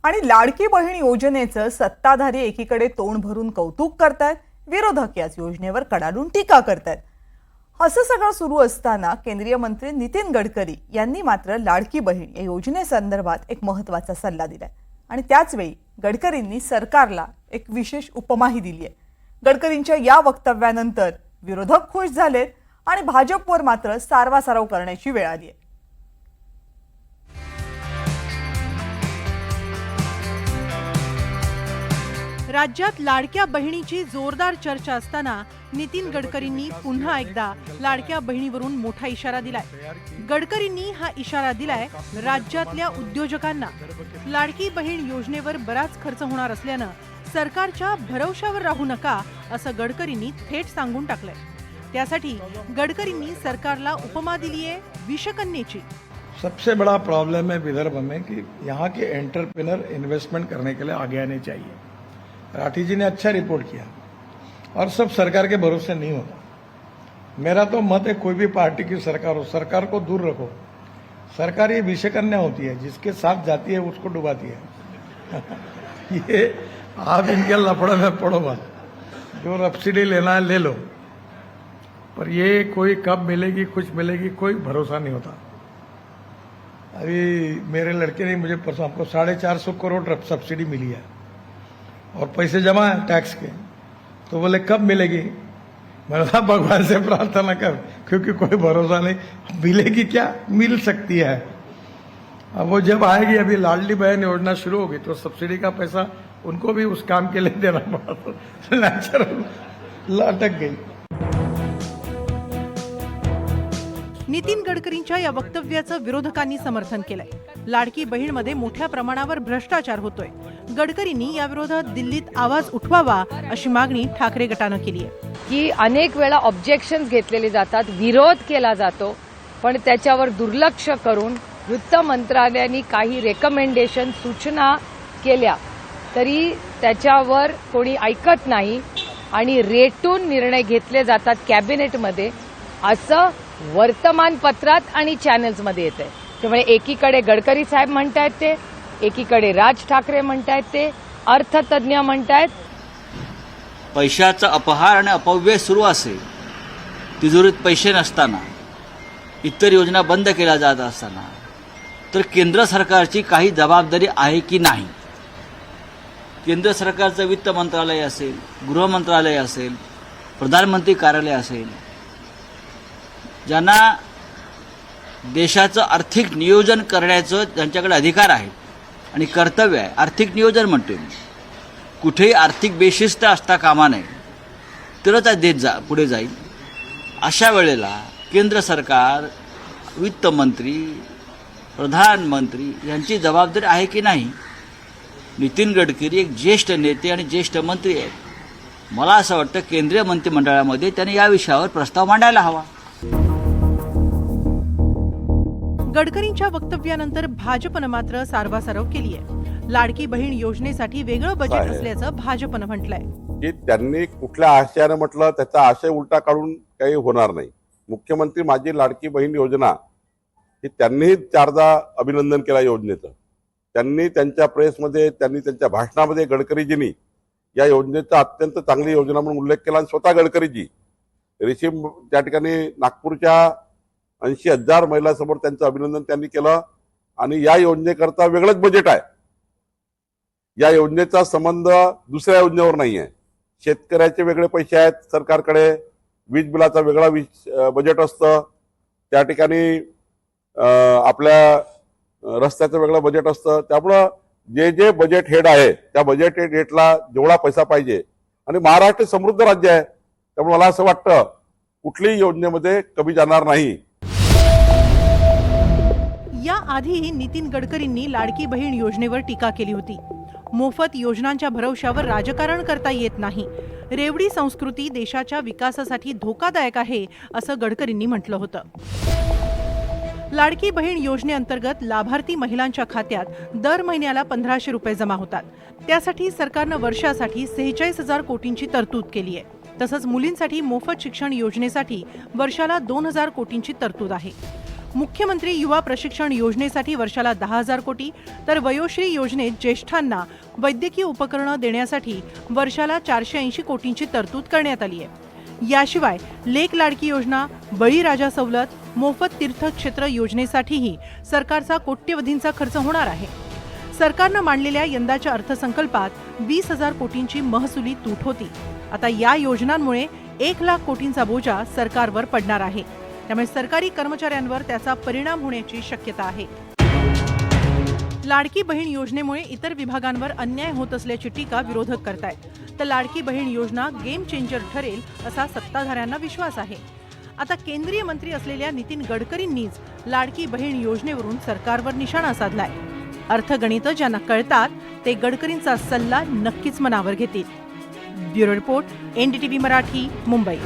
आणि लाडकी बहीण योजनेचं सत्ताधारी एकीकडे तोंड भरून कौतुक करतायत, विरोधक याच योजनेवर कडाडून टीका करतायत। असं सगळं सुरू असताना केंद्रीय मंत्री नितीन गडकरी यांनी मात्र लाडकी बहीण या योजनेसंदर्भात एक महत्त्वाचा सल्ला दिलाय आणि त्याच वेळी गडकरींनी सरकारला एक विशेष उपमाही दिली आहे। गडकरींच्या या वक्तव्यानंतर विरोधक खुश झालेत आणि भाजपवर मात्र सारवासारव करण्याची वेळ आली आहे। राज्यात लाडक्या बहिणीची जोरदार चर्चा असताना नितीन गडकरींनी पुन्हा एकदा लाडक्या बहिणीवरून मोठा इशारा दिलाय। गडकरींनी हा इशारा दिलाय राज्यातल्या उद्योजकांना। लाडकी बहीण योजनेवर बराच खर्च होणार असल्यानं सरकारच्या भरवशावर राहू नका असं गडकरींनी थेट सांगून टाकलंय। त्यासाठी गडकरींनी सरकारला उपमा दिली आहे विषकन्येची। सबसे बड़ा प्रॉब्लम है विदर्भ में कि यहाँ के एंटरप्रेन्योर इन्वेस्टमेंट करने के लिए आगे आने चाहिए। राठी जी ने अच्छा रिपोर्ट किया और सब सरकार के भरोसे नहीं होता। मेरा तो मत है कोई भी पार्टी की सरकार हो, सरकार को दूर रखो। सरकार ये विषकन्या होती है, जिसके साथ जाती है उसको डुबाती है। ये आप इनके लफड़े में पड़ो मत, जो सब्सिडी लेना है ले लो, पर ये कोई कब मिलेगी कुछ मिलेगी कोई भरोसा नहीं होता। अभी मेरे लड़के ने मुझे परसों हमको 450 करोड़ सब्सिडी मिली है और पैसे जमा है टैक्स के, तो बोले कब मिलेगी। मैंने कहा भगवान से प्रार्थना कर, क्योंकि कोई भरोसा नहीं, मिलेगी क्या, मिल सकती है। अब वो जब आएगी, अभी लाडली बहन योजना शुरू होगी तो सब्सिडी का पैसा उनको भी उस काम के लिए देना पड़ा, तो नेचुरल अटक गई। नितीन गडकरींच्या या वक्तव्याचं विरोधकांनी समर्थन केलंय। लाडकी बहीणमध्ये मोठ्या प्रमाणावर भ्रष्टाचार होतोय। गडकरींनी या विरोधात दिल्लीत आवाज उठवावा अशी मागणी ठाकरे गटानं केली आहे। की अनेक वेळा ऑब्जेक्शन्स घेतलेले जातात, विरोध केला जातो, पण त्याच्यावर दुर्लक्ष करून वित्त मंत्रालयाने काही रेकमेंडेशन सूचना केल्या तरी त्याच्यावर कोणी ऐकत नाही आणि रेटून निर्णय घेतले जातात कॅबिनेटमध्ये, असं वर्तमानपत्रात आणि चॅनल्समध्ये येते। त्यामुळे एकीकडे गडकरी साहेब म्हणतायत ते, एकीकडे राज ठाकरे म्हणतायत ते, अर्थतज्ञ म्हणतायत पैशाचा अपहार आणि अपव्यय सुरू असेल, तिजोरीत पैसे नसताना, इतर योजना बंद केल्या जात असताना, तर केंद्र सरकारची काही जबाबदारी आहे की नाही। केंद्र सरकारचं वित्त मंत्रालय असेल, गृह मंत्रालय असेल, प्रधानमंत्री कार्यालय असेल, ज्यांना देशाचं आर्थिक नियोजन करण्याचं त्यांच्याकडे अधिकार आहे आणि कर्तव्य आहे। आर्थिक नियोजन म्हणतोय मी, कुठेही आर्थिक बेशिस्त असता कामा नये, तरच देश पुढे जाईल। अशा वेळेला केंद्र सरकार, वित्तमंत्री, प्रधानमंत्री यांची जबाबदारी आहे की नाही। नितीन गडकरी एक ज्येष्ठ नेते आणि ज्येष्ठ मंत्री आहेत। मला असं वाटतं केंद्रीय मंत्रिमंडळामध्ये त्यांनी या विषयावर प्रस्ताव मांडायला हवा। गडकरींच्या वक्तव्यानंतर भाजपनं मात्र सारवासारव केली आहे। लाडकी बहीण योजनेसाठी वेगळं बजेट असल्याचं भाजपनं म्हटलंय की त्यांनी कुठल्या आशयाने म्हटलं त्याचा आशय उलटा काढून काही होणार नाही। मुख्यमंत्री माझी लाडकी बहीण योजना ही त्यांनीही चारदा अभिनंदन केलं योजनेचं। त्यांनी त्यांच्या प्रेसमध्ये, त्यांनी त्यांच्या भाषणामध्ये गडकरीजींनी या योजनेचा अत्यंत चांगली योजना म्हणून उल्लेख केला आणि स्वतः गडकरीजी रेशीम त्या ठिकाणी नागपूरच्या 80,000 महिलांसमोर त्यांचं अभिनंदन त्यांनी केलं आणि या योजनेकरता वेगळंच बजेट आहे। या योजनेचा संबंध दुसऱ्या योजनेवर नाही आहे। शेतकऱ्याचे वेगळे पैसे आहेत सरकारकडे, वीज बिलाचा वेगळा बजेट असतं, त्या ठिकाणी आपल्या रस्त्याचं वेगळं बजेट असतं। त्यामुळं जे बजेट हेड आहे त्या बजेट हेडला जेवढा पैसा पाहिजे, आणि महाराष्ट्र समृद्ध राज्य आहे त्यामुळे मला असं वाटतं कुठल्याही योजनेमध्ये कमी जाणार नाही। या आधीही नितीन गडकरींनी लाडकी बहीण योजनेवर टीका केली होती। मोफत योजनांच्या भरवशावर राजकारण करता येत नाही, रेवडी संस्कृती देशाच्या विकासासाठी धोकादायक आहे असं गडकरींनी म्हटलं होतं। लाडकी बहीण योजनेअंतर्गत लाभार्थी महिलांच्या खात्यात दर महिन्याला 1500 रुपये जमा होतात। त्यासाठी सरकारनं वर्षासाठी 46,000 कोटींची तरतूद केली आहे। तसंच मुलींसाठी मोफत शिक्षण योजनेसाठी वर्षाला 2,000 कोटींची तरतूद आहे। मुख्यमंत्री युवा प्रशिक्षण योजनेसाठी वर्षाला 10,000 कोटी, तर वयोश्री योजनेत ज्येष्ठांना वैद्यकीय उपकरणं देण्यासाठी वर्षाला 480 कोटींची तरतूद करण्यात आली आहे. याशिवाय लेक लाडकी योजना, बळीराजा सवलत, मोफत तीर्थक्षेत्र योजनेसाठीही सरकारचा कोट्यवधींचा खर्च होणार आहे. सरकारनं मांडलेल्या यंदाच्या अर्थसंकल्पात 20,000 कोटींची महसुली तूट होती. आता या योजनांमुळे 1,00,000 कोटींचा बोजा सरकारवर पडणार आहे. त्यामुळे सरकारी कर्मचाऱ्यांवर त्याचा परिणाम होण्याची शक्यता आहे. लाडकी बहीण योजनेमुळे इतर विभागांवर अन्याय होत असल्याची टीका विरोधक करतायत. तर लाडकी बहीण योजना गेम चेंजर ठरेल असा सत्ताधाऱ्यांना विश्वास आहे. आता केंद्रीय मंत्री असलेल्या नितीन गडकरींनीच लाडकी बहीण योजनेवरून सरकारवर निशाणा साधलाय. अर्थगणितं ज्यांना कळतात ते गडकरींचा सल्ला नक्कीच मनावर घेतील. Bureau report, NDTV Marathi, Mumbai.